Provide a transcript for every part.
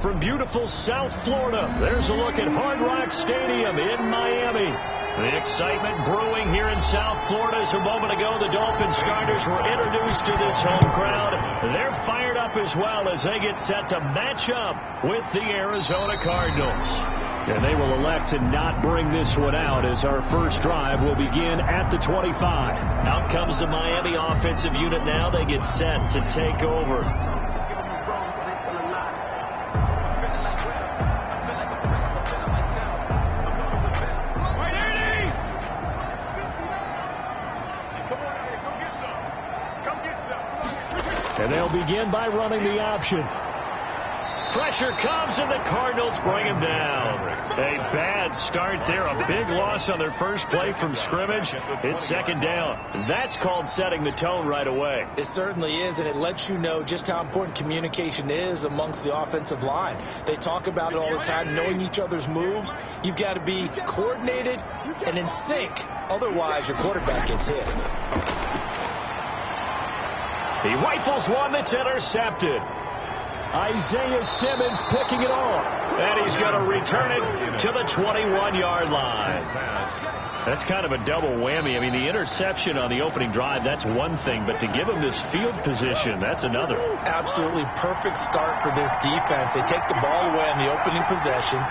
from beautiful South Florida, there's a look at Hard Rock Stadium in Miami. The excitement brewing here in South Florida as a moment ago the Dolphins starters were introduced to this home crowd. They're fired up as well as they get set to match up with the Arizona Cardinals. And they will elect to not bring this one out as our first drive will begin at the 25. Out comes the Miami offensive unit now. They get set to take over. And they'll begin by running the option. Pressure comes, and the Cardinals bring him down. A bad start there. A big loss on their first play from scrimmage. It's second down. That's called setting the tone right away. It certainly is, and it lets you know just how important communication is amongst the offensive line. They talk about it all the time, knowing each other's moves. You've got to be coordinated and in sync. Otherwise, your quarterback gets hit. He rifles one that's intercepted. Isaiah Simmons picking it off. And he's going to return it to the 21-yard line. That's kind of a double whammy. I mean, the interception on the opening drive, that's one thing. But to give him this field position, that's another. Absolutely perfect start for this defense. They take the ball away on the opening possession.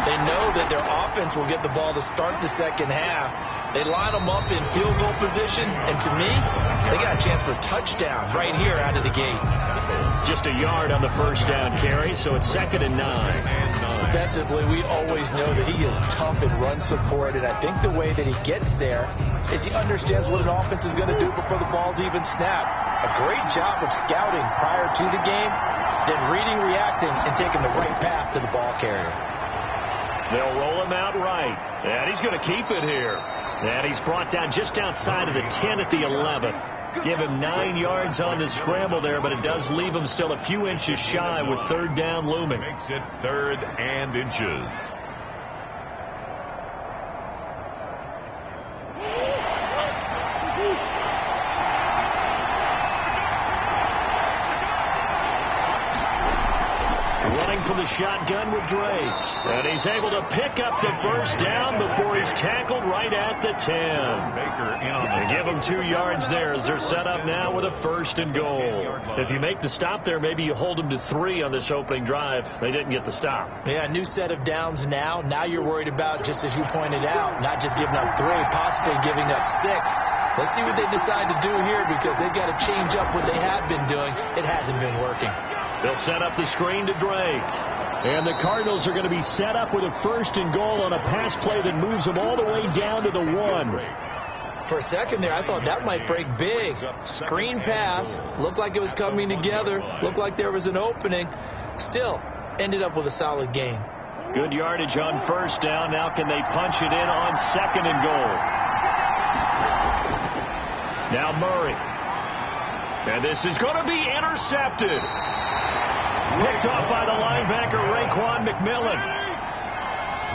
They know that their offense will get the ball to start the second half. They line them up in field goal position, and to me, they got a chance for a touchdown right here out of the gate. Just a yard on the first down carry, so it's 2nd and 9. Defensively, we always know that he is tough in run support, and I think the way that he gets there is he understands what an offense is going to do before the ball's even snapped. A great job of scouting prior to the game, then reading, reacting, and taking the right path to the ball carrier. They'll roll him out right, and he's going to keep it here. And he's brought down just outside of the 10 at the 11. Give him 9 yards on the scramble there, but it does leave him still a few inches shy with third down looming. Makes it 3rd and inches. From the shotgun with Drake. And he's able to pick up the first down before he's tackled right at the 10. They give him 2 yards there as they're set up now with a 1st and goal. If you make the stop there, maybe you hold them to 3 on this opening drive. They didn't get the stop. Yeah, new set of downs now. Now you're worried about, just as you pointed out, not just giving up 3, possibly giving up 6. Let's see what they decide to do here because they've got to change up what they have been doing. It hasn't been working. They'll set up the screen to Drake. And the Cardinals are going to be set up with a 1st and goal on a pass play that moves them all the way down to the 1. For a second there, I thought that might break big. Screen pass. Looked like it was coming together. Looked like there was an opening. Still, ended up with a solid gain. Good yardage on 1st down. Now can they punch it in on 2nd and goal? Now Murray. And this is going to be intercepted. Picked off by the linebacker, Raekwon McMillan.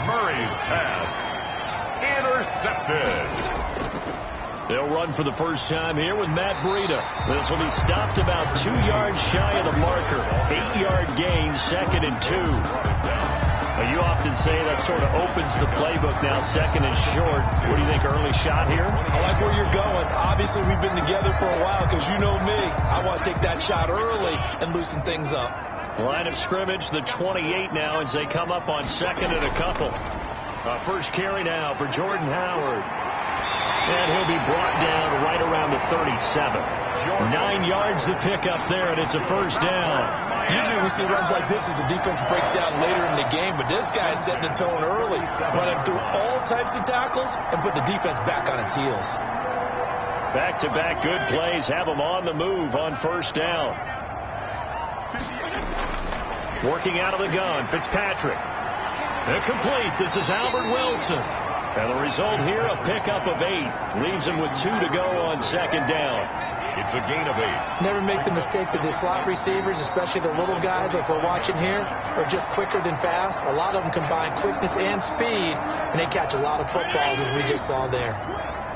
Murray's pass intercepted. They'll run for the first time here with Matt Breida. This will be stopped about 2 yards shy of the marker. 8-yard gain, 2nd and 2. You often say that sort of opens the playbook now, 2nd and short. What do you think, early shot here? I like where you're going. Obviously, we've been together for a while because you know me. I want to take that shot early and loosen things up. Line of scrimmage, the 28 now as they come up on 2nd and a couple. First carry now for Jordan Howard. And he'll be brought down right around the 37. 9 yards to pick up there, and it's a 1st down. Usually we see runs like this as the defense breaks down later in the game, but this guy is setting the tone early, running through all types of tackles and put the defense back on its heels. Back-to-back good plays have them on the move on 1st down. Working out of the gun, Fitzpatrick. Incomplete. This is Albert Wilson. And the result here, a pickup of 8. Leaves him with 2 to go on 2nd down. It's a gain of 8. Never make the mistake that the slot receivers, especially the little guys like we're watching here, are just quicker than fast. A lot of them combine quickness and speed, and they catch a lot of footballs as we just saw there.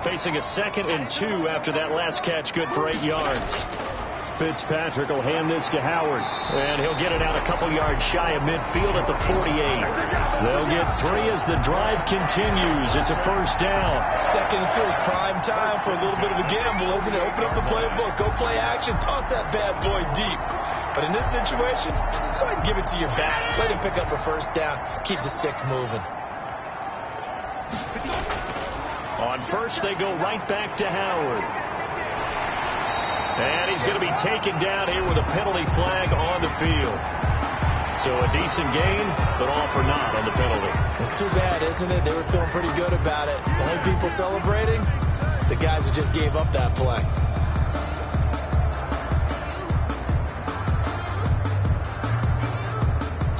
Facing a 2nd and 2 after that last catch, good for 8 yards. Fitzpatrick will hand this to Howard, and he'll get it out a couple yards shy of midfield at the 48. They'll get 3 as the drive continues. It's a first down. 2nd and 2 is prime time for a little bit of a gamble, isn't it? Open up the playbook, go play action, toss that bad boy deep. But in this situation, go ahead and give it to your back. Let him pick up a first down. Keep the sticks moving. On first, they go right back to Howard. And he's going to be taken down here with a penalty flag on the field. So a decent gain, but all for naught on the penalty. It's too bad, isn't it? They were feeling pretty good about it. The only people celebrating, the guys who just gave up that play.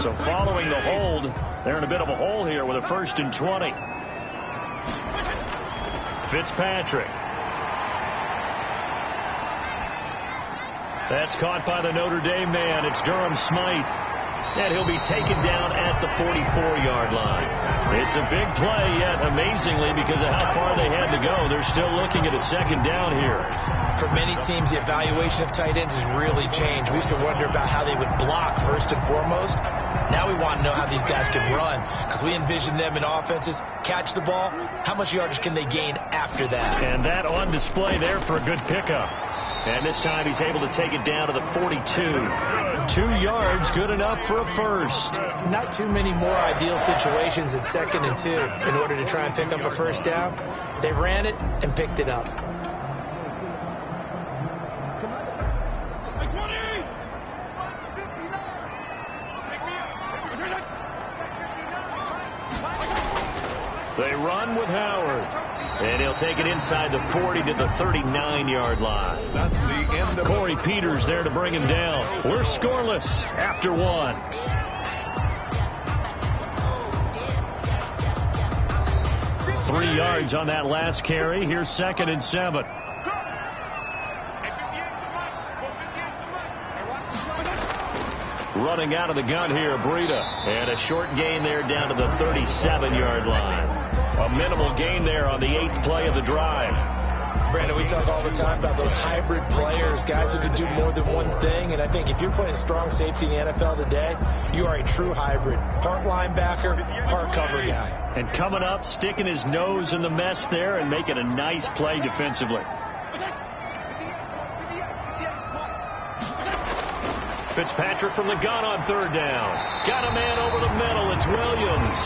So following the hold, they're in a bit of a hole here with a 1st and 20. Fitzpatrick. That's caught by the Notre Dame man. It's Durham Smythe. And he'll be taken down at the 44-yard line. It's a big play, yet amazingly, because of how far they had to go, they're still looking at a 2nd down here. For many teams, the evaluation of tight ends has really changed. We used to wonder about how they would block first and foremost. Now we want to know how these guys can run, because we envision them in offenses, catch the ball, how much yardage can they gain after that? And that on display there for a good pickup. And this time he's able to take it down to the 42. 2 yards, good enough for a first. Not too many more ideal situations at 2nd and 2 in order to try and pick up a first down. They ran it and picked it up. They run with Howard. And he'll take it inside the 40 to the 39-yard line. That's the end of Corey Peters there to bring him down. We're scoreless after 1. Three yards on that last carry. Here's 2nd and 7. Running out of the gun here, Breida. And a short gain there down to the 37-yard line. A minimal gain there on the 8th play of the drive. Brandon, we talk all the time about those hybrid players, guys who can do more than one thing. And I think if you're playing strong safety in the NFL today, you are a true hybrid. Part linebacker, part cover guy. And coming up, sticking his nose in the mess there and making a nice play defensively. Fitzpatrick from the gun on 3rd down. Got a man over the middle. It's Williams.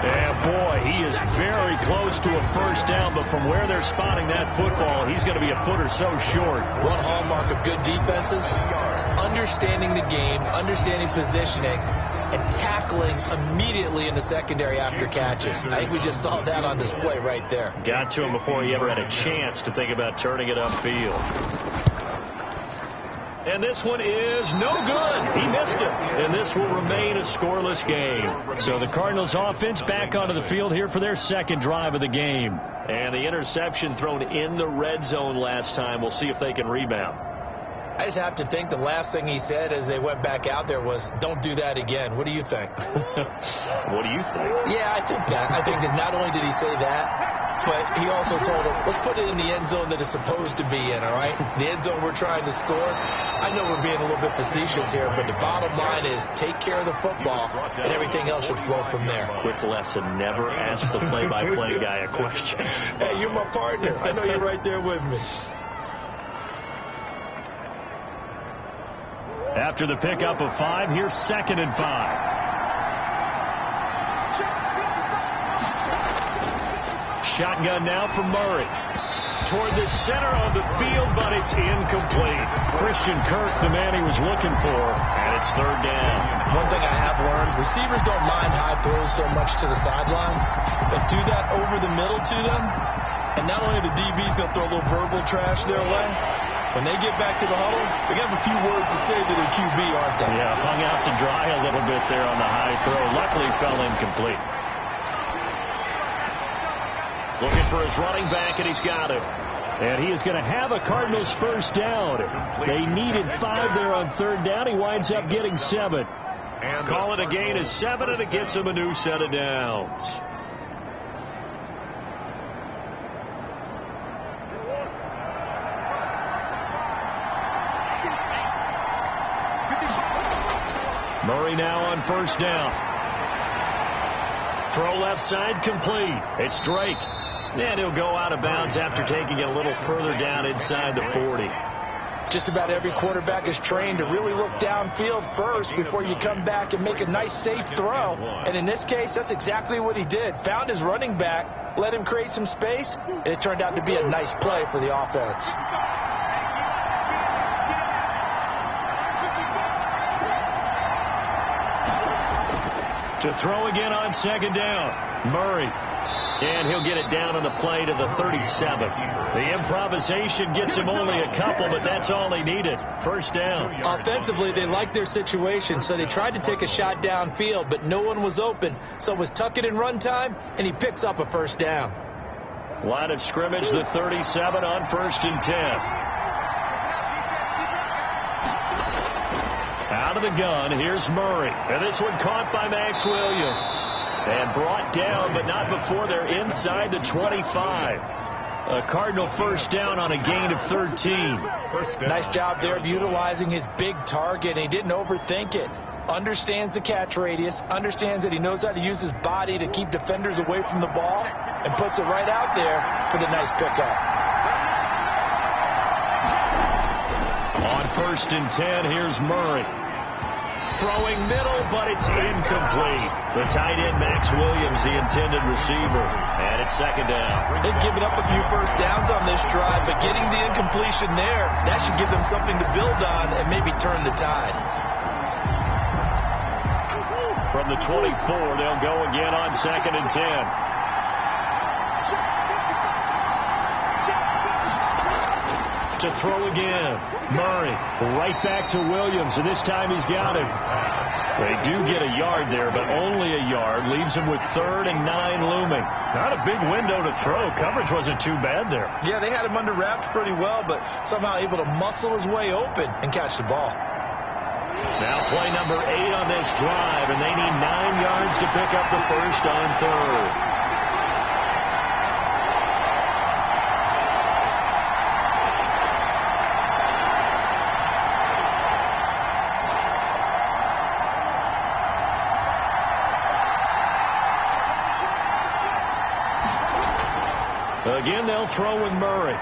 And boy, he is very close to a first down, but from where they're spotting that football, he's going to be a foot or so short. One hallmark of good defenses is understanding the game, understanding positioning, and tackling immediately in the secondary after catches. I think we just saw that on display right there. Got to him before he ever had a chance to think about turning it upfield. And this one is no good. He missed it. And this will remain a scoreless game. So the Cardinals offense back onto the field here for their 2nd drive of the game. And the interception thrown in the red zone last time. We'll see if they can rebound. I just have to think the last thing he said as they went back out there was, don't do that again. What do you think? What do you think? Yeah, I think that. I think that not only did he say that, but he also told them, let's put it in the end zone that it's supposed to be in, all right? The end zone we're trying to score. I know we're being a little bit facetious here, but the bottom line is take care of the football, and everything else should flow from there. Quick lesson, never ask the play-by-play guy a question. Hey, you're my partner. I know you're right there with me. After the pickup of 5, here's 2nd and 5. Shotgun now from Murray. Toward the center of the field, but it's incomplete. Christian Kirk, the man he was looking for, and it's 3rd down. One thing I have learned, receivers don't mind high throws so much to the sideline, but do that over the middle to them, and not only the DB's going to throw a little verbal trash their way, when they get back to the huddle, they have a few words to say to their QB, aren't they? Yeah, hung out to dry a little bit there on the high throw. Luckily, fell incomplete. Looking for his running back, and he's got it. And he is going to have a Cardinals first down. They needed 5 there on 3rd down. He winds up getting 7. And call it a gain of 7, and it gets him a new set of downs. Murray now on first down. Throw left side complete. It's Drake. And he'll go out of bounds after taking it a little further down inside the 40. Just about every quarterback is trained to really look downfield first before you come back and make a nice, safe throw. And in this case, that's exactly what he did. Found his running back, let him create some space, and it turned out to be a nice play for the offense. To throw again on second down. Murray. And he'll get it down on the play to the 37. The improvisation gets him only a couple, but that's all he needed. First down. Offensively, they liked their situation, so they tried to take a shot downfield, but no one was open. So it was tuck it in run time, and he picks up a first down. Line of scrimmage, the 37 on 1st and 10. Out of the gun, here's Murray. And this one caught by Max Williams. And brought down, but not before they're inside the 25. A Cardinal first down on a gain of 13. Nice job there of utilizing his big target. He didn't overthink it. Understands the catch radius. Understands that he knows how to use his body to keep defenders away from the ball. And puts it right out there for the nice pickup. On 1st and 10, here's Murray. Throwing middle, but it's incomplete. The tight end, Max Williams, the intended receiver. And it's second down. They've given up a few first downs on this drive, but getting the incompletion there, that should give them something to build on and maybe turn the tide. From the 24, they'll go again on 2nd and 10. To throw again. Murray right back to Williams, and this time he's got him. They do get a yard there, but only a yard. Leaves him with 3rd and 9 looming. Not a big window to throw. Coverage wasn't too bad there. Yeah, they had him under wraps pretty well, but somehow able to muscle his way open and catch the ball. Now play number 8 on this drive, and they need 9 yards to pick up the first on 3rd. Again, they'll throw with Murray.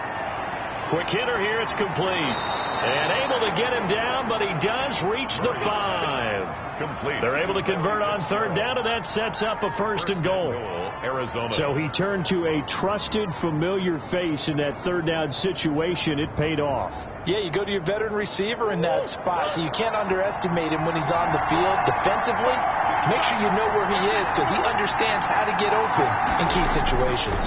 Quick hitter here, it's complete. And able to get him down, but he does reach the 5. Complete. They're able to convert on 3rd down, and that sets up a 1st and goal. Arizona. So he turned to a trusted, familiar face in that 3rd down situation. It paid off. Yeah, you go to your veteran receiver in that spot, so you can't underestimate him when he's on the field defensively. Make sure you know where he is because he understands how to get open in key situations.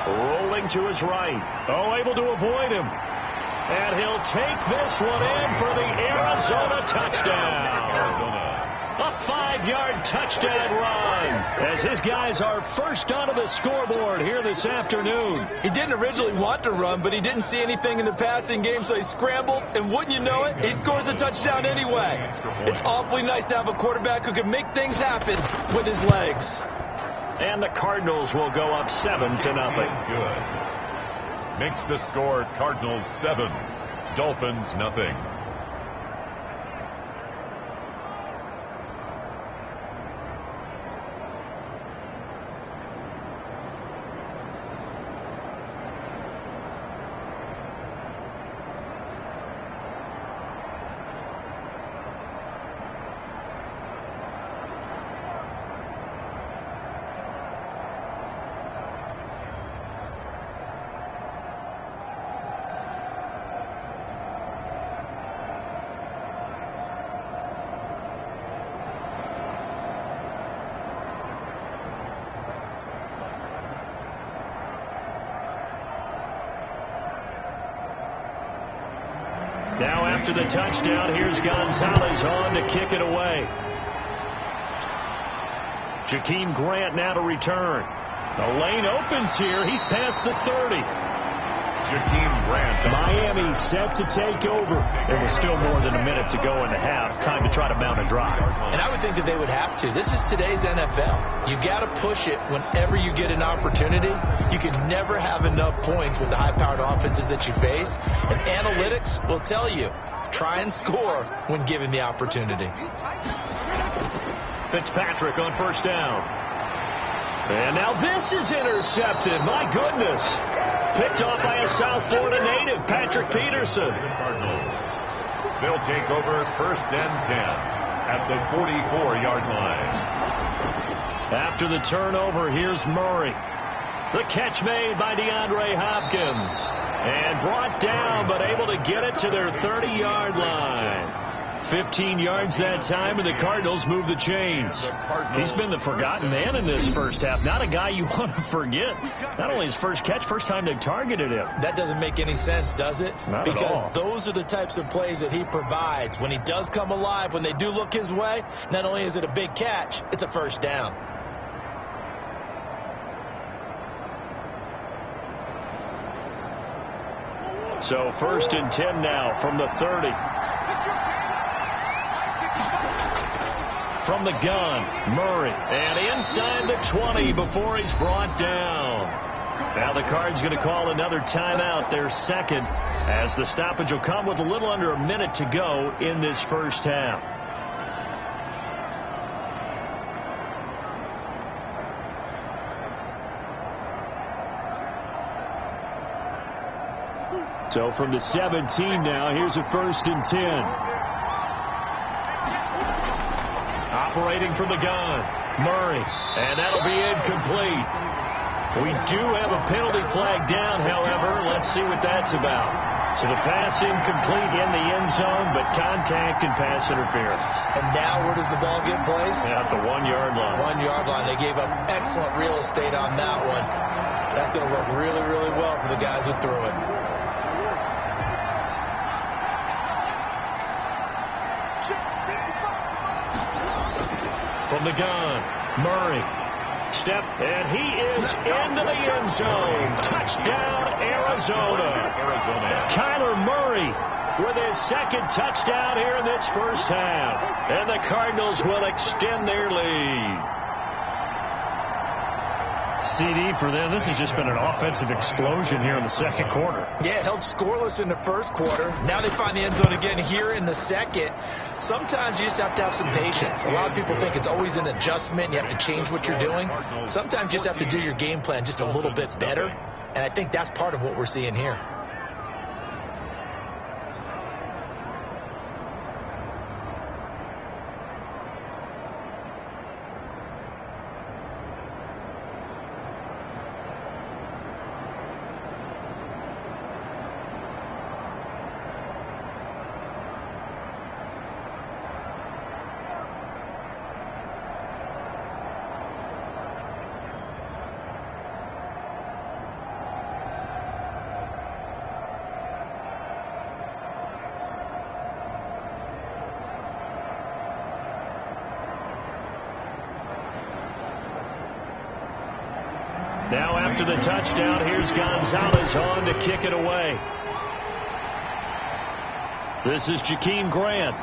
Rolling to his right. Oh, able to avoid him. And he'll take this one in for the Arizona touchdown. A 5-yard touchdown run as his guys are first onto the scoreboard here this afternoon. He didn't originally want to run, but he didn't see anything in the passing game, so he scrambled, and wouldn't you know it, he scores a touchdown anyway. It's awfully nice to have a quarterback who can make things happen with his legs. And the Cardinals will go up 7-0. Good. Makes the score Cardinals 7, Dolphins nothing. Now after the touchdown, here's Gonzalez on to kick it away. Jakeem Grant now to return. The lane opens here. He's past the 30. Jakeem Grant. Miami set to take over. There was still more than a minute to go in the half. Time to try to mount a drive. And I would think that they would have to. This is today's NFL. You got to push it whenever you get an opportunity. You can never have enough points with the high-powered offenses that you face. And analytics will tell you, try and score when given the opportunity. Fitzpatrick on first down. And now this is intercepted. My goodness. Picked off by a South Florida native, Patrick Peterson. Cardinals. They'll take over first and 10 at the 44-yard line. After the turnover, here's Murray. The catch made by DeAndre Hopkins. And brought down, but able to get it to their 30-yard line. 15 yards that time, and the Cardinals move the chains. He's been the forgotten man in this first half. Not a guy you want to forget. Not only his first catch, first time they targeted him. That doesn't make any sense, does it? Not at all. Because those are the types of plays that he provides. When he does come alive, when they do look his way, not only is it a big catch, it's a first down. So first and 10 now from the 30. From the gun, Murray. And inside the 20 before he's brought down. Now the Cards going to call another timeout, their second, as the stoppage will come with a little under a minute to go in this first half. So from the 17 now, here's a first and 10. Operating from the gun, Murray, and that'll be incomplete. We do have a penalty flag down, however. Let's see what that's about. So the pass incomplete in the end zone, but contact and pass interference. And now where does the ball get placed? At the 1-yard line. 1-yard line. They gave up excellent real estate on that one. That's going to work really, really well for the guys who threw it. From the gun, Murray. Step, and he is into the end zone. Touchdown, Arizona. Kyler Murray with his second touchdown here in this first half. And the Cardinals will extend their lead. CD for them. This has just been an offensive explosion here in the second quarter. Yeah, held scoreless in the first quarter. Now they find the end zone again here in the second. Sometimes you just have to have some patience. A lot of people think it's always an adjustment. You have to change what you're doing. Sometimes you just have to do your game plan just a little bit better. And I think that's part of what we're seeing here. Now after the touchdown, here's Gonzalez on to kick it away. This is Jakeem Grant.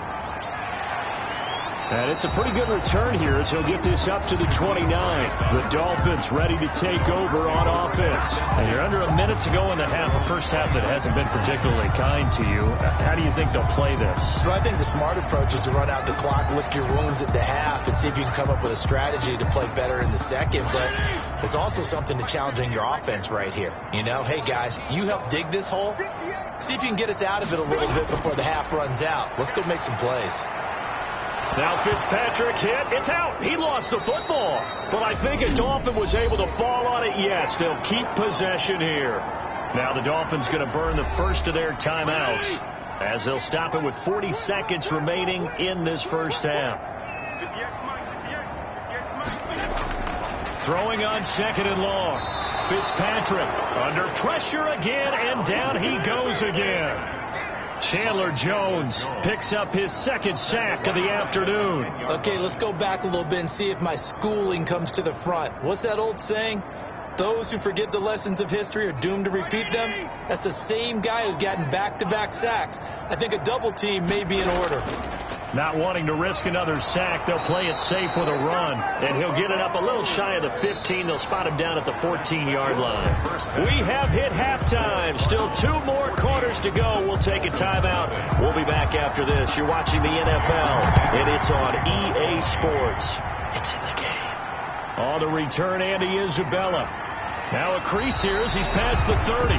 And it's a pretty good return here as he'll get this up to the 29. The Dolphins ready to take over on offense. And you're under a minute to go in the half, a first half that hasn't been particularly kind to you. How do you think they'll play this? Well, I think the smart approach is to run out the clock, lick your wounds at the half, and see if you can come up with a strategy to play better in the second. But there's also something to challenging your offense right here. You know, hey, guys, you help dig this hole. See if you can get us out of it a little bit before the half runs out. Let's go make some plays. Now Fitzpatrick hit. It's out. He lost the football. But I think a Dolphin was able to fall on it. Yes, they'll keep possession here. Now the Dolphins going to burn the first of their timeouts as they'll stop it with 40 seconds remaining in this first half. Throwing on second and long. Fitzpatrick under pressure again, and down he goes again. Chandler Jones picks up his second sack of the afternoon. Okay, let's go back a little bit and see if my schooling comes to the front. What's that old saying? Those who forget the lessons of history are doomed to repeat them. That's the same guy who's gotten back-to-back sacks. I think a double team may be in order. Not wanting to risk another sack, they'll play it safe with a run. And he'll get it up a little shy of the 15. They'll spot him down at the 14-yard line. We have hit halftime. Still 2 more quarters to go. We'll take a timeout. We'll be back after this. You're watching the NFL, and it's on EA Sports. It's in the game. On the return, Andy Isabella. Now a crease here as he's past the 30.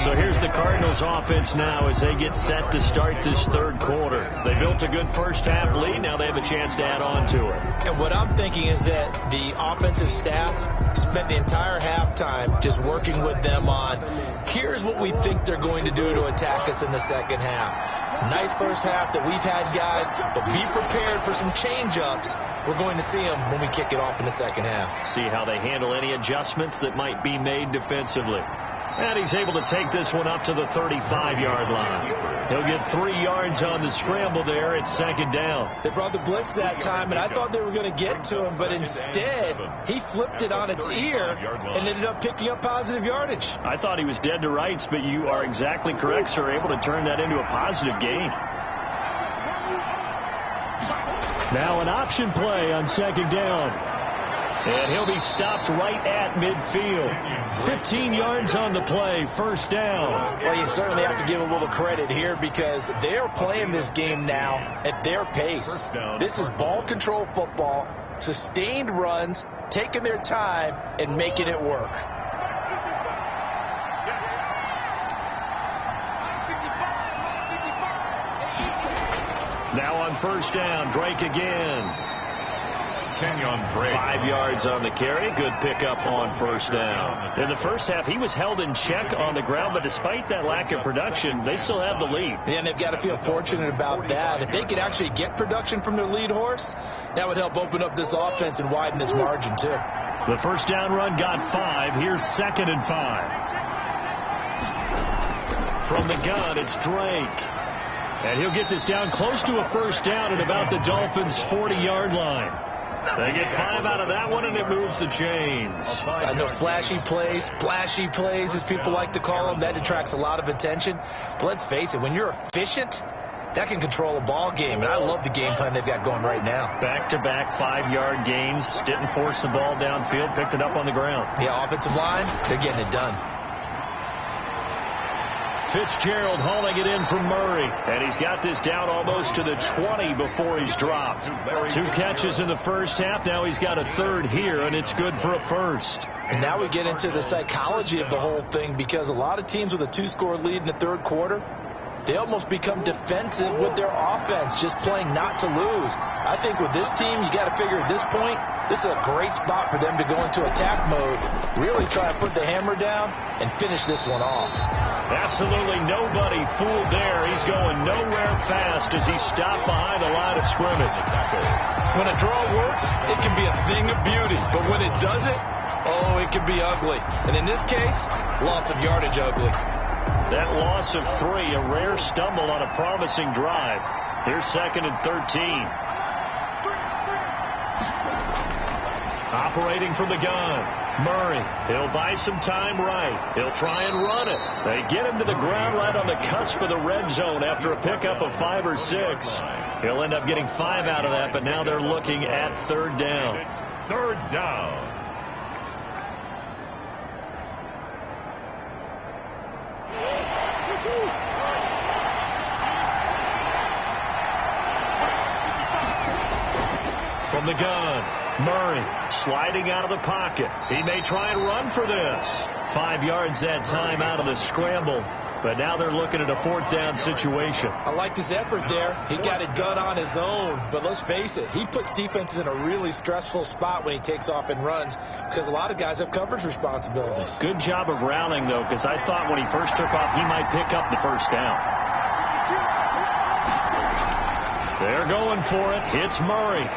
So here's the Cardinals offense now as they get set to start this third quarter. They built a good first-half lead. Now they have a chance to add on to it. And what I'm thinking is that the offensive staff spent the entire halftime just working with them on, here's what we think they're going to do to attack us in the second half. Nice first half that we've had, guys, but be prepared for some change-ups. We're going to see them when we kick it off in the second half. See how they handle any adjustments that might be made defensively. And he's able to take this one up to the 35-yard line. He'll get 3 yards on the scramble there. It's second down. They brought the blitz that time, and I thought they were going to get to him, but instead he flipped it on its ear and ended up picking up positive yardage. I thought he was dead to rights, but you are exactly correct, sir. Able to turn that into a positive gain. Now an option play on second down. And he'll be stopped right at midfield. 15 yards on the play, first down. Well, you certainly have to give a little credit here because they're playing this game now at their pace. This is ball control football, sustained runs, taking their time, and making it work. Now on first down, Drake again. Kenyon Drake. 5 yards on the carry. Good pickup on first down. In the first half, he was held in check on the ground, but despite that lack of production, they still have the lead. Yeah, and they've got to feel fortunate about that. If they could actually get production from their lead horse, that would help open up this offense and widen this margin, too. The first down run got 5. Here's 2nd and 5. From the gun, it's Drake. And he'll get this down close to a first down at about the Dolphins' 40-yard line. They get 5 out of that one, and it moves the chains. I know flashy plays, splashy plays, as people like to call them, that attracts a lot of attention. But let's face it, when you're efficient, that can control a ball game. And I love the game plan they've got going right now. Back-to-back 5-yard gains. Didn't force the ball downfield, picked it up on the ground. Yeah, offensive line, they're getting it done. Fitzgerald hauling it in from Murray. And he's got this down almost to the 20 before he's dropped. 2 catches in the first half. Now he's got a third here, and it's good for a first. And now we get into the psychology of the whole thing because a lot of teams with a 2-score lead in the third quarter, they almost become defensive with their offense, just playing not to lose. I think with this team, you got to figure at this point, this is a great spot for them to go into attack mode, really try to put the hammer down and finish this one off. Absolutely nobody fooled there. He's going nowhere fast as he's stopped behind the line of scrimmage. When a draw works, it can be a thing of beauty, but when it doesn't, oh, it can be ugly. And in this case, loss of yardage ugly. That loss of 3, a rare stumble on a promising drive. Here's 2nd and 13. Operating from the gun, Murray. He'll buy some time right. He'll try and run it. They get him to the ground right on the cusp of the red zone after a pickup of 5 or 6. He'll end up getting 5 out of that, but now they're looking at third down. It's third down. From the gun, Murray sliding out of the pocket. He may try and run for this. 5 yards that time out of the scramble. But now they're looking at a 4th down situation. I liked his effort there. He got it done on his own. But let's face it, he puts defenses in a really stressful spot when he takes off and runs because a lot of guys have coverage responsibilities. Good job of rallying, though, because I thought when he first took off, he might pick up the first down. They're going for it. It's Murray.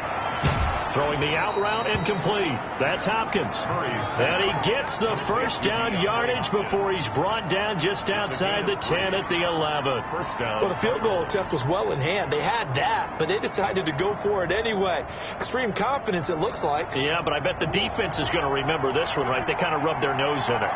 Throwing the out route incomplete. That's Hopkins. And he gets the first down yardage before he's brought down just outside the 10 at the 11. First down. Well, the field goal attempt was well in hand. They had that, but they decided to go for it anyway. Extreme confidence, it looks like. Yeah, but I bet the defense is going to remember this one, right? They kind of rubbed their nose in it.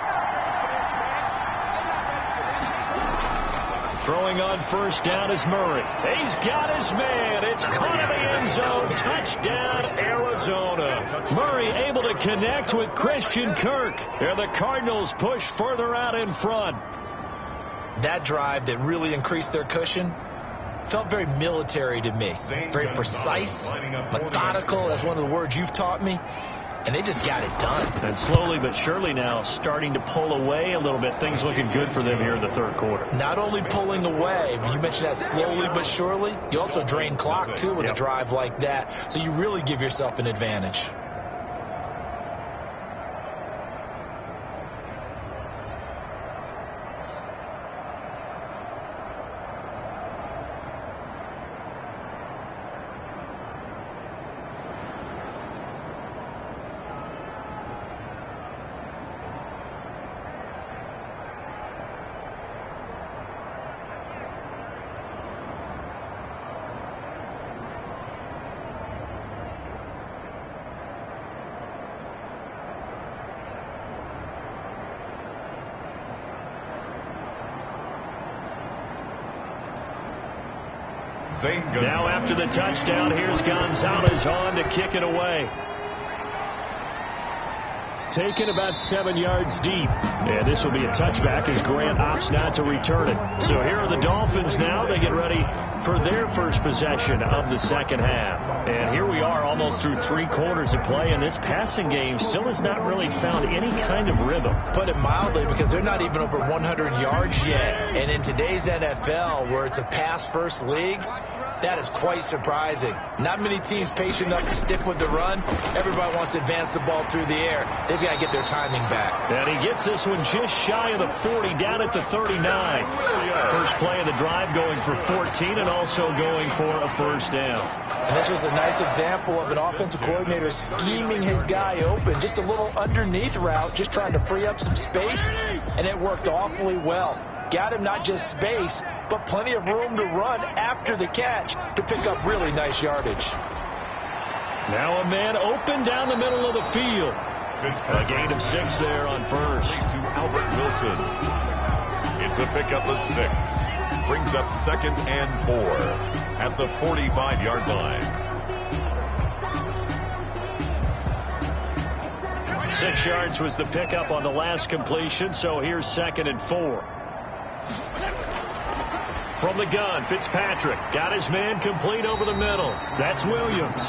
Throwing on first down is Murray. He's got his man. It's caught in the end zone. Touchdown, Arizona. Murray able to connect with Christian Kirk. And the Cardinals push further out in front. That drive that really increased their cushion felt very military to me. Very precise, methodical. That's one of the words you've taught me. And they just got it done. And slowly but surely now starting to pull away a little bit. Things looking good for them here in the third quarter. Not only pulling away, but you mentioned that slowly but surely. You also drain clock, too, with a drive like that. So you really give yourself an advantage. Now after the touchdown, here's Gonzalez on to kick it away. Taken about 7 yards deep. And this will be a touchback as Grant opts not to return it. So here are the Dolphins now. They get ready for their first possession of the second half. And here we are almost through 3 quarters of play, and this passing game still has not really found any kind of rhythm. Put it mildly, because they're not even over 100 yards yet. And in today's NFL, where it's a pass-first league, that is quite surprising. Not many teams patient enough to stick with the run. Everybody wants to advance the ball through the air. They've got to get their timing back. And he gets this one just shy of the 40, down at the 39. First play of the drive going for 14 and also going for a first down. And this was a nice example of an offensive coordinator scheming his guy open. Just a little underneath route, just trying to free up some space, and it worked awfully well. Got him not just space, but plenty of room to run after the catch to pick up really nice yardage. Now a man open down the middle of the field. A gain of 6 there on first. To Albert Wilson. It's a pickup of 6. Brings up 2nd and 4 at the 45-yard line. 6 yards was the pickup on the last completion, so here's 2nd and 4. From the gun, Fitzpatrick got his man complete over the middle. That's Williams.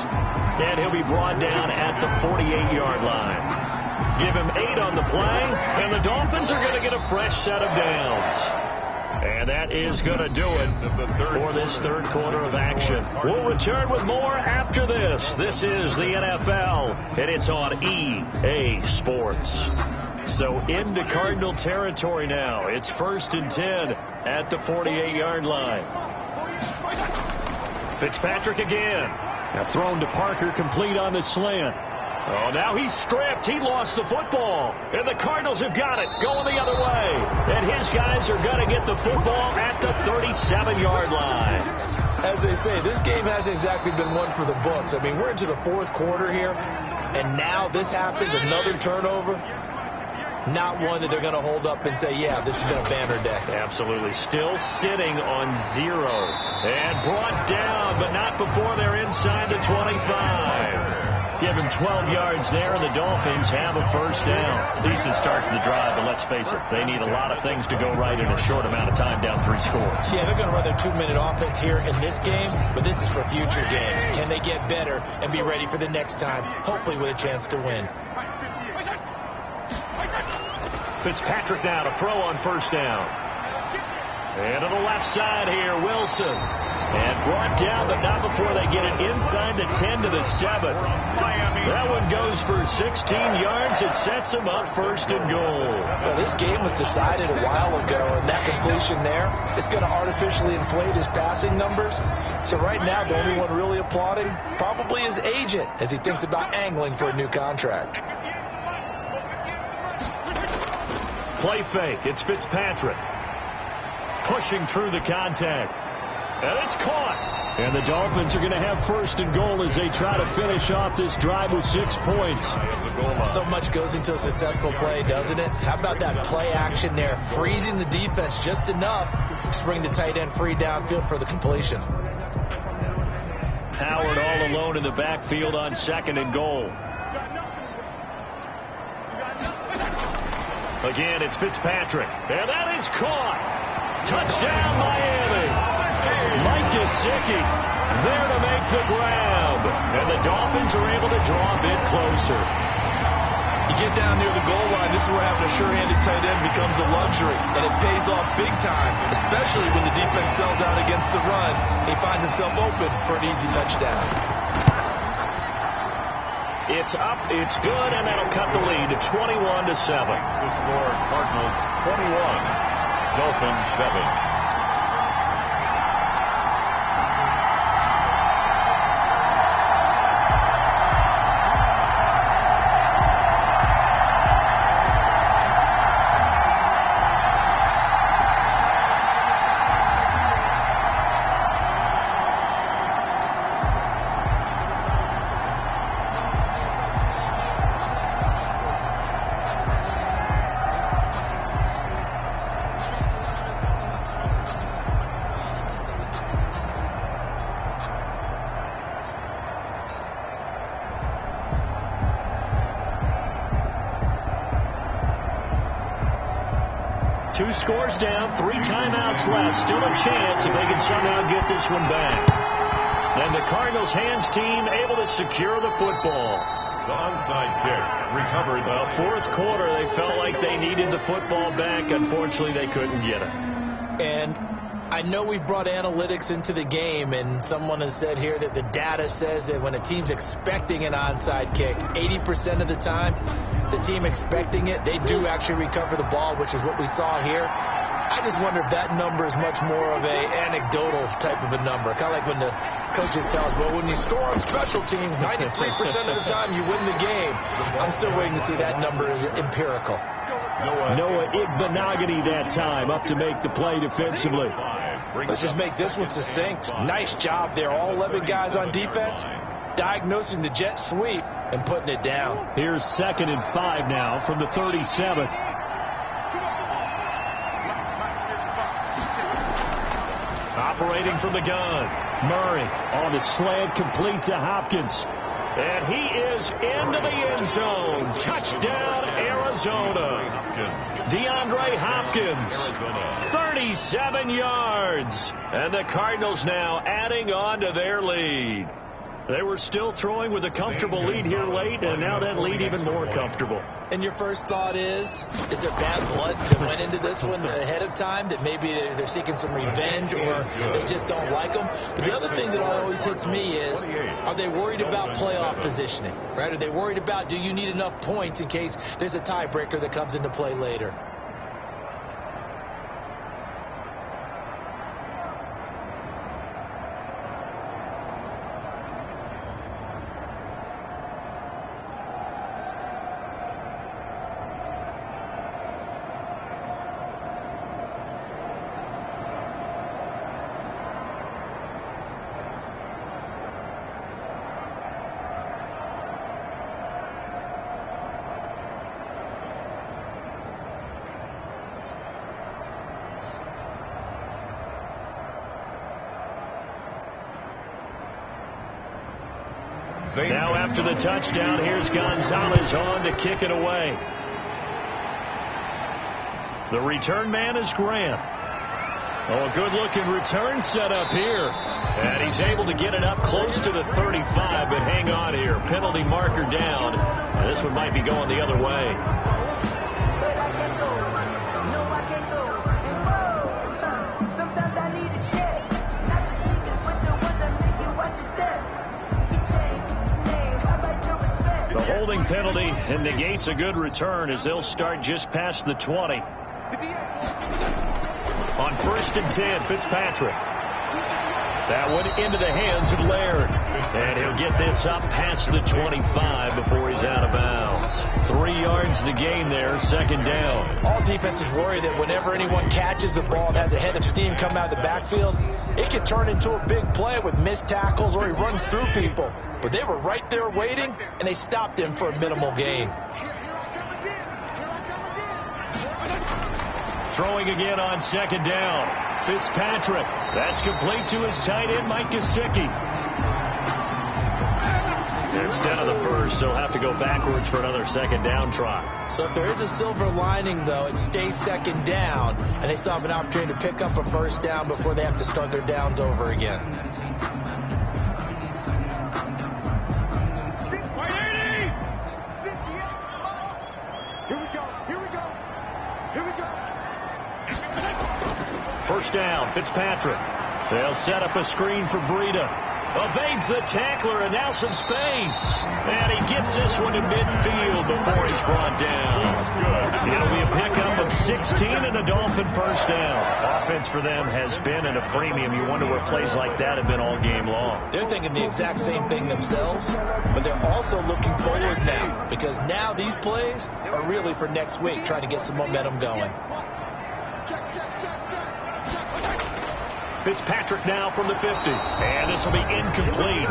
And he'll be brought down at the 48-yard line. Give him 8 on the play, and the Dolphins are going to get a fresh set of downs. And that is going to do it for this third quarter of action. We'll return with more after this. This is the NFL, and it's on EA Sports. So into Cardinal territory now. It's 1st and 10 at the 48-yard line. Fitzpatrick again. Now thrown to Parker, complete on the slant. Oh, now he's stripped. He lost the football. And the Cardinals have got it, going the other way. And his guys are going to get the football at the 37-yard line. As they say, this game hasn't exactly been one for the books. I mean, we're into the 4th quarter here, and now this happens, another turnover. Not one that they're going to hold up and say, yeah, this has been a banner day. Absolutely. Still sitting on 0. And brought down, but not before they're inside the 25. Give him 12 yards there, and the Dolphins have a first down. Decent start to the drive, but let's face it, they need a lot of things to go right in a short amount of time, down 3 scores. Yeah, they're going to run their 2-minute offense here in this game, but this is for future games. Can they get better and be ready for the next time, hopefully with a chance to win? Fitzpatrick now to throw on first down. And to the left side here, Wilson. And brought down, but not before they get it inside the 10 to the 7. That one goes for 16 yards. It sets them up 1st and goal. Well, this game was decided a while ago, and that completion there is going to artificially inflate his passing numbers. So right now, the only one really applauding probably his agent as he thinks about angling for a new contract. Play fake. It's Fitzpatrick. Pushing through the contact. And it's caught. And the Dolphins are going to have first and goal as they try to finish off this drive with 6 points. So much goes into a successful play, doesn't it? How about that play action there? Freezing the defense just enough to bring the tight end free downfield for the completion. Howard all alone in the backfield on second and goal. Again, it's Fitzpatrick. And that is caught. Touchdown, Miami. Mike Gesicki there to make the grab. And the Dolphins are able to draw a bit closer. You get down near the goal line, this is where having a sure-handed tight end becomes a luxury. And it pays off big time, especially when the defense sells out against the run. He finds himself open for an easy touchdown. It's up, it's good, and that'll cut the lead to 21-7. The score, Cardinals 21, Dolphins 7. Two scores down, 3 timeouts left. Still a chance if they can somehow get this one back. And the Cardinals hands team able to secure the football. The onside kick recovered. Well, fourth quarter, they felt like they needed the football back. Unfortunately, they couldn't get it. And I know we brought analytics into the game, and someone has said here that the data says that when a team's expecting an onside kick, 80% of the time, the team expecting it, they do actually recover the ball, which is what we saw here. I just wonder if that number is much more of a anecdotal type of a number. Kind of like when the coaches tell us, well, when you score on special teams, 93% of the time you win the game. I'm still waiting to see that number is empirical. Noah Igbenogany that time up to make the play defensively. Let's just make this one succinct. Nice job there. All 11 guys on defense diagnosing the jet sweep and putting it down. Here's 2nd and 5 now from the 37. Operating from the gun. Murray on the slant, complete to Hopkins. And he is into the end zone. Touchdown, Arizona. DeAndre Hopkins, 37 yards. And the Cardinals now adding on to their lead. They were still throwing with a comfortable lead here late, and now that lead even more comfortable. And your first thought is there bad blood that went into this one ahead of time, that maybe they're seeking some revenge or they just don't like them? But the other thing that always hits me is, are they worried about playoff positioning, right? Are they worried about, do you need enough points in case there's a tiebreaker that comes into play later? Now after the touchdown, here's Gonzalez on to kick it away. The return man is Grant. Oh, a good-looking return set up here. And he's able to get it up close to the 35, but hang on here. Penalty marker down. And this one might be going the other way. The holding penalty and negates a good return as they'll start just past the 20. On 1st and 10, Fitzpatrick. That one into the hands of Laird. And he'll get this gets up past the 25 before he's out of bounds. 3 yards the gain there, second down. All defenses worry that whenever anyone catches the ball and has a head of steam come out of the backfield, it can turn into a big play with missed tackles or he runs through people. But they were right there waiting, and they stopped him for a minimal gain. Throwing again on second down. Fitzpatrick. That's complete to his tight end, Mike Gesicki. Instead of the first, they'll have to go backwards for another second down try. So if there is a silver lining, though, it stays second down, and they still have an opportunity to pick up a first down before they have to start their downs over again. First down, Fitzpatrick. They'll set up a screen for Breida. Evades the tackler, and now some space. And he gets this one to midfield before he's brought down. It'll be a pickup of 16 and a Dolphin first down. Offense for them has been at a premium. You wonder where plays like that have been all game long. They're thinking the exact same thing themselves, but they're also looking forward now, because now these plays are really for next week, trying to get some momentum going. Fitzpatrick now from the 50. And this will be incomplete.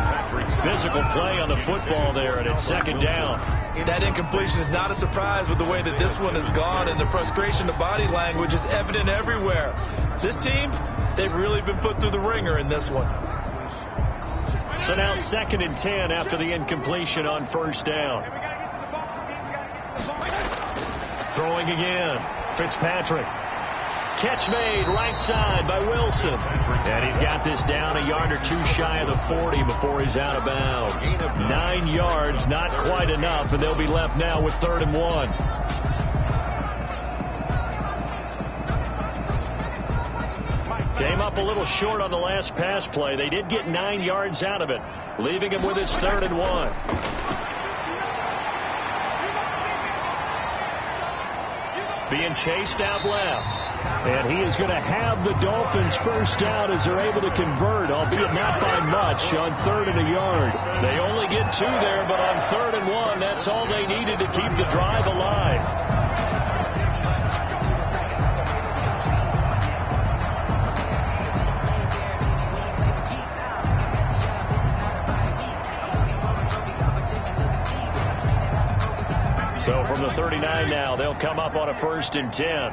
Physical play on the football there, and it's second down. That incompletion is not a surprise with the way that this one has gone, and the frustration of body language is evident everywhere. This team, they've really been put through the ringer in this one. So now second and 10 after the incompletion on first down. Throwing again. Fitzpatrick. Catch made right side by Wilson. And he's got this down a yard or two shy of the 40 before he's out of bounds. 9 yards, not quite enough, and they'll be left now with 3rd and 1. Came up a little short on the last pass play. They did get 9 yards out of it, leaving him with his 3rd and 1. Being chased out left. And he is going to have the Dolphins first down as they're able to convert, albeit not by much, on 3rd and a yard. They only get 2 there, but on 3rd and 1, that's all they needed to keep the drive alive. So from the 39 now, they'll come up on a 1st and 10.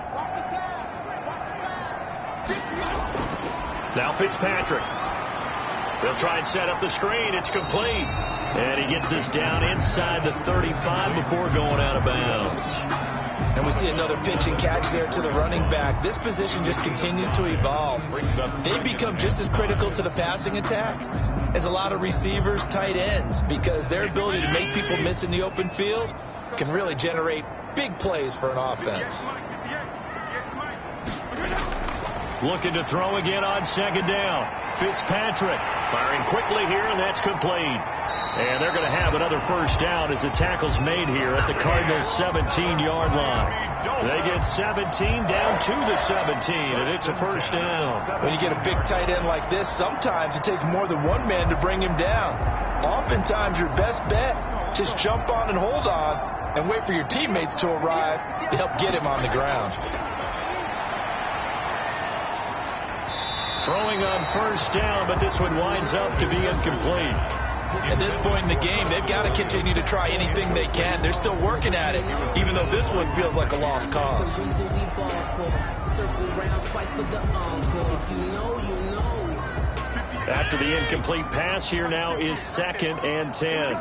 Now Fitzpatrick. They'll try and set up the screen. It's complete. And he gets this down inside the 35 before going out of bounds. And we see another pitch and catch there to the running back. This position just continues to evolve. They become just as critical to the passing attack as a lot of receivers, tight ends, because their ability to make people miss in the open field can really generate big plays for an offense. Looking to throw again on second down. Fitzpatrick firing quickly here, and that's complete. And they're going to have another first down as the tackle's made here at the Cardinals' 17-yard line. They get 17 down to the 17, and it's a first down. When you get a big tight end like this, sometimes it takes more than one man to bring him down. Oftentimes, your best bet, just jump on and hold on and wait for your teammates to arrive to help get him on the ground. Throwing on first down, but this one winds up to be incomplete. At this point in the game, they've got to continue to try anything they can. They're still working at it, even though this one feels like a lost cause. After the incomplete pass, here now is 2nd and 10.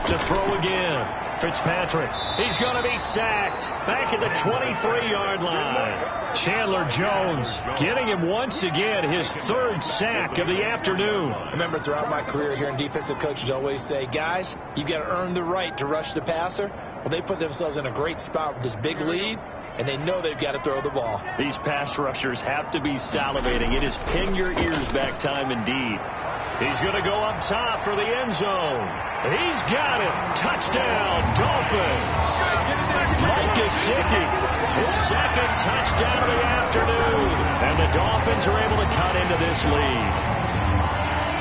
To throw again. Fitzpatrick. He's going to be sacked back at the 23-yard line. Chandler Jones getting him once again his 3rd sack of the afternoon. Remember, throughout my career here in defensive coaches always say, guys, you've got to earn the right to rush the passer. Well, they put themselves in a great spot with this big lead, and they know they've got to throw the ball. These pass rushers have to be salivating. It is pin your ears back time indeed. He's going to go up top for the end zone. He's got it. Touchdown, Dolphins. Mike Gesicki, his second touchdown of the afternoon. And the Dolphins are able to cut into this lead.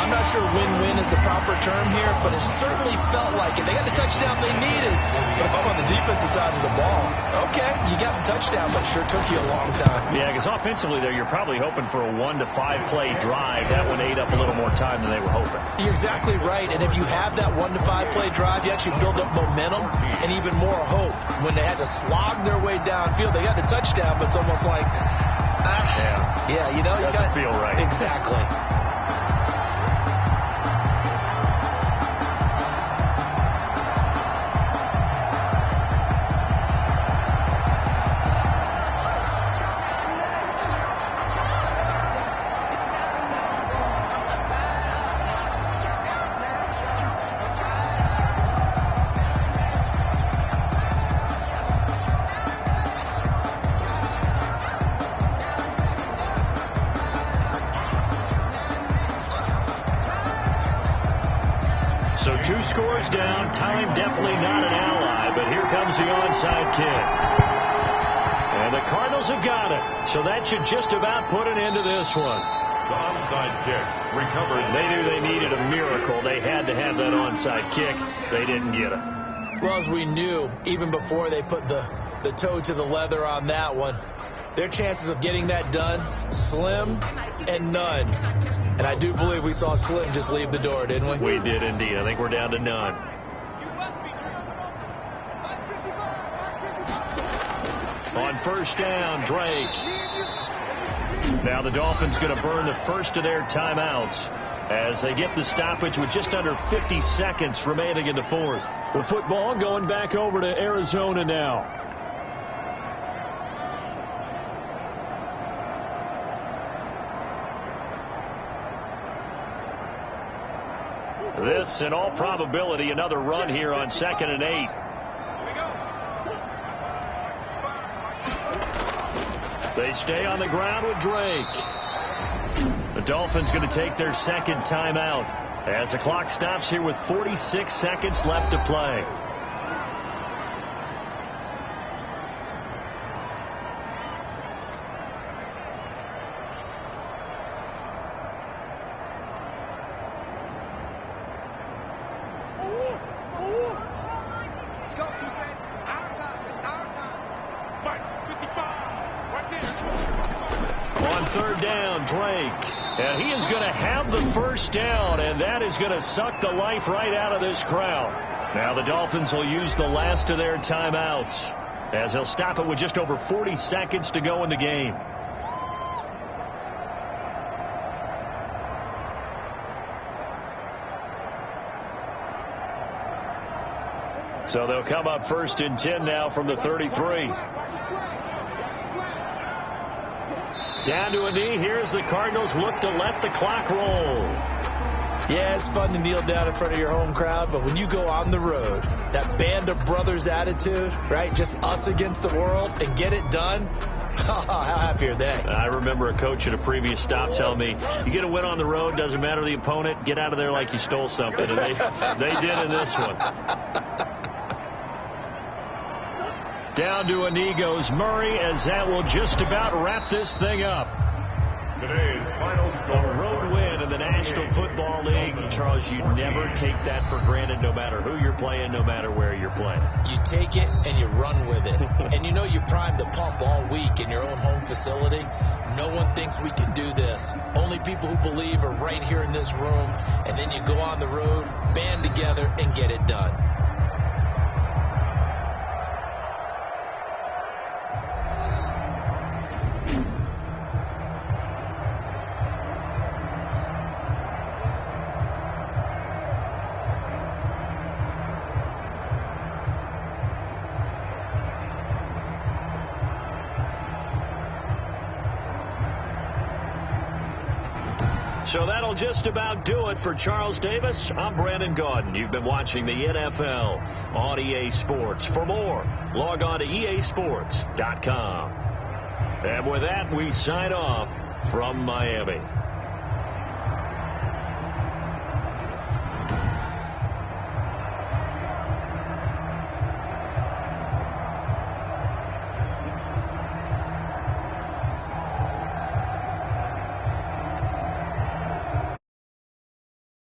I'm not sure win-win is the proper term here, but it certainly felt like it. They got the touchdown they needed. But if I'm on the defensive side of the ball, okay, you got the touchdown, but it sure took you a long time. Yeah, because offensively there, you're probably hoping for a 1 to 5 play drive. That one ate up a little more time than they were hoping. You're exactly right. And if you have that 1 to 5 play drive, you actually build up momentum and even more hope. When they had to slog their way downfield, they got the touchdown, but it's almost like, yeah, you know, you doesn't feel right. Exactly. So 2 scores down. Time definitely not an ally, but here comes the onside kick. And the Cardinals have got it. So that should just about put an end to this one. The onside kick recovered. They knew they needed a miracle. They had to have that onside kick. They didn't get it. Well, as we knew, even before they put the toe to the leather on that one, their chances of getting that done, slim and none. And I do believe we saw Slim just leave the door, didn't we? We did indeed. I think we're down to none. On first down, Drake. Now the Dolphins going to burn the first of their timeouts as they get the stoppage with just under 50 seconds remaining in the fourth. The football going back over to Arizona now. This, in all probability, another run here on 2nd and 8. They stay on the ground with Drake. The Dolphins going to take their second timeout as the clock stops here with 46 seconds left to play. On third down, Drake. And he is going to have the first down, and that is going to suck the life right out of this crowd. Now the Dolphins will use the last of their timeouts as they'll stop it with just over 40 seconds to go in the game. So they'll come up 1st and 10 now from the 33. Down to a knee. Here's the Cardinals look to let the clock roll. Yeah, it's fun to kneel down in front of your home crowd, but when you go on the road, that band of brothers attitude, right, just us against the world, and get it done, how happy are they? I remember a coach at a previous stop telling me, you get a win on the road, doesn't matter the opponent, get out of there like you stole something. And they did in this one. Down to a knee goes Murray, as that will just about wrap this thing up. Today's final score. A road win in the National Football League. Charles, you never take that for granted, no matter who you're playing, no matter where you're playing. You take it and you run with it. And you know you primed the pump all week in your own home facility. No one thinks we can do this. Only people who believe are right here in this room. And then you go on the road, band together, and get it done. So that'll just about do it for Charles Davis. I'm Brandon Gaudin. You've been watching the NFL on EA Sports. For more, log on to easports.com. And with that, we sign off from Miami.